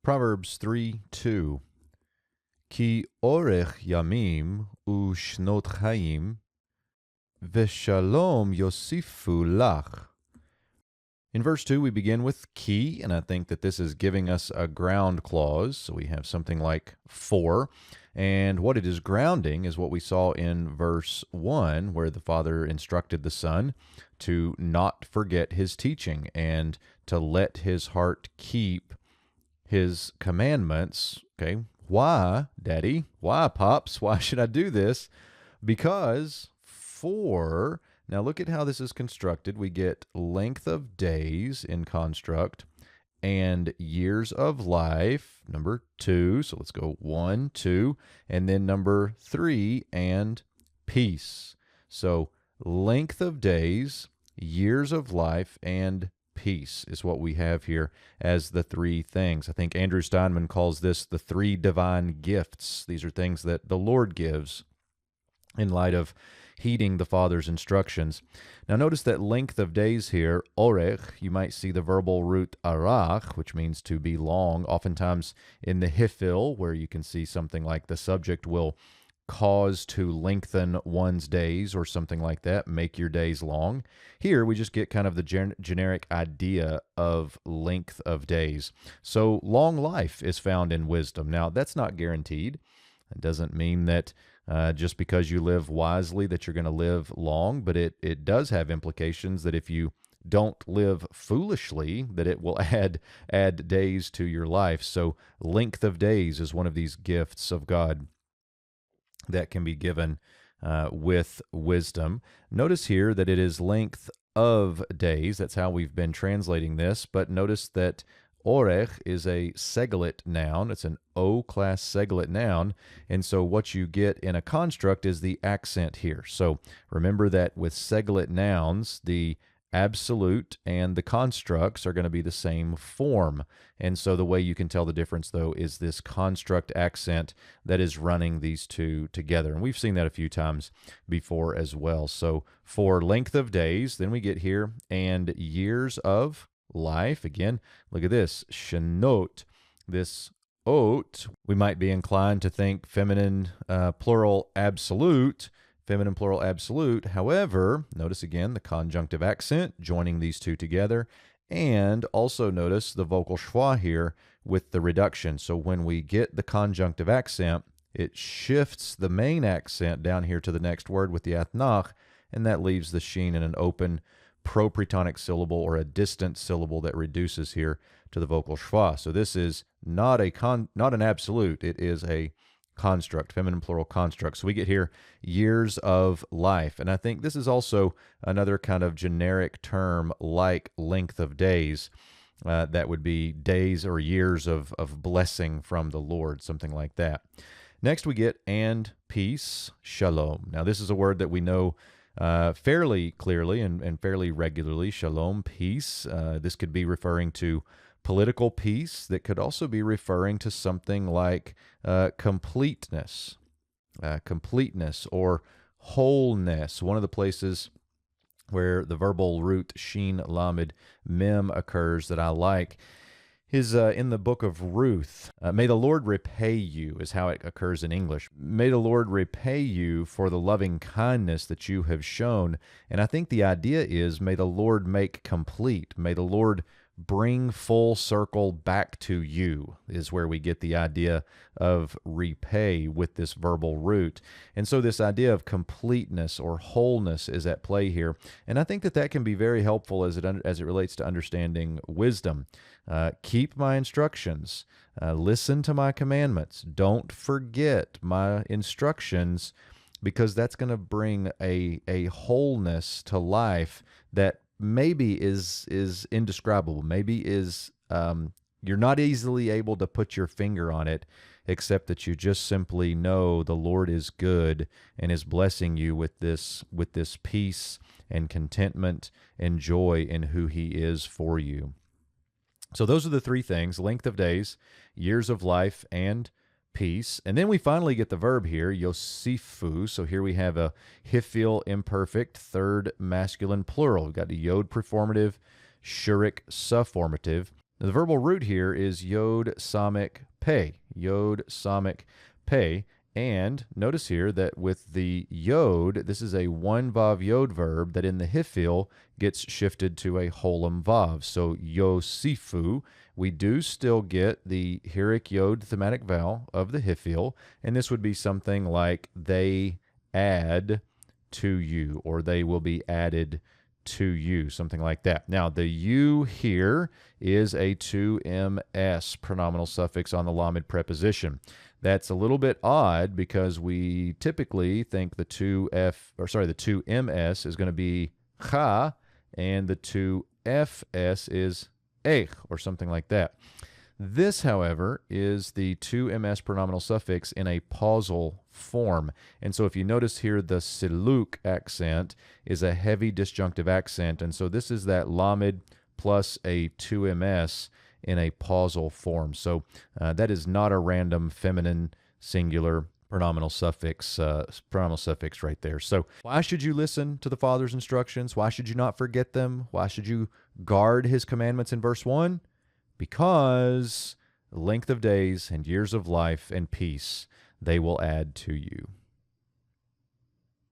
Proverbs 3:2. Ki orech yamim ushnot chaim, veshalom yosifu lach. In verse 2, we begin with ki, and I think that this is giving us a ground clause. So we have something like for. And what it is grounding is what we saw in verse 1, where the Father instructed the Son to not forget his teaching and to let his heart keep his commandments. Okay, why, Daddy? Why, Pops? Why should I do this? Because for, now look at how this is constructed. We get length of days in construct and years of life, number 2. So let's go 1, 2, and then number 3, and peace. So length of days, years of life, and peace is what we have here as the 3 things. I think Andrew Steinman calls this the 3 divine gifts. These are things that the Lord gives in light of heeding the Father's instructions. Now notice that length of days here, orech, you might see the verbal root arach, which means to be long. Oftentimes in the hifil, where you can see something like the subject will cause to lengthen one's days or something like that, make your days long. Here we just get kind of the generic idea of length of days. So long life is found in wisdom. Now that's not guaranteed. It doesn't mean that just because you live wisely that you're going to live long, but it does have implications that if you don't live foolishly, that it will add days to your life. So length of days is one of these gifts of God that can be given with wisdom. Notice here that it is length of days. That's how we've been translating this. But notice that orech is a seglet noun. It's an O-class seglet noun. And so what you get in a construct is the accent here. So remember that with seglet nouns, the absolute and the constructs are going to be the same form. And so the way you can tell the difference, though, is this construct accent that is running these two together. And we've seen that a few times before as well. So for length of days, then we get here, and years of life. Again, look at this, shanot, this oat. We might be inclined to think feminine plural absolute, feminine plural absolute. However, notice again the conjunctive accent joining these two together, and also notice the vocal schwa here with the reduction. So when we get the conjunctive accent, it shifts the main accent down here to the next word with the athnach, and that leaves the sheen in an open propretonic syllable or a distant syllable that reduces here to the vocal schwa. So this is not an absolute, it is a construct, feminine plural construct. So we get here years of life. And I think this is also another kind of generic term like length of days. That would be days or years of blessing from the Lord, something like that. Next we get and peace, shalom. Now this is a word that we know fairly clearly and fairly regularly, shalom, peace. This could be referring to political peace. That could also be referring to something like completeness or wholeness. One of the places where the verbal root shin lamed mem occurs that I like is in the book of Ruth. May the Lord repay you is how it occurs in English. May the Lord repay you for the loving kindness that you have shown. And I think the idea is may the Lord make complete. May the Lord bring full circle back to you is where we get the idea of repay with this verbal root. And so this idea of completeness or wholeness is at play here. And I think that that can be very helpful as it relates to understanding wisdom. Keep my instructions. Listen to my commandments. Don't forget my instructions, because that's going to bring a wholeness to life that maybe is indescribable, maybe is you're not easily able to put your finger on it, except that you just simply know the Lord is good and is blessing you with this peace and contentment and joy in who he is for you. So those are the 3 things: length of days, years of life, and peace. And then we finally get the verb here, yosifu. So here we have a hifil imperfect, third masculine plural. We've got the yod preformative, shurik subformative. The verbal root here is yod samic pei, yod samic pei. And notice here that with the yod, this is a one vav yod verb that in the hifil gets shifted to a holem vav. So yosifu, we do still get the hirik yod thematic vowel of the hifil, and this would be something like they add to you, or they will be added to you, something like that. Now, the you here is a 2ms pronominal suffix on the lamed preposition. That's a little bit odd because we typically think the 2ms is going to be cha, and the 2fs is ech, or something like that. This, however, is the 2ms pronominal suffix in a pausal form. And so if you notice here, the siluk accent is a heavy disjunctive accent. And so this is that lamed plus a 2ms in a pausal form. So that is not a random feminine singular pronominal suffix right there. So why should you listen to the Father's instructions? Why should you not forget them? Why should you guard his commandments in verse 1? Because length of days and years of life and peace they will add to you.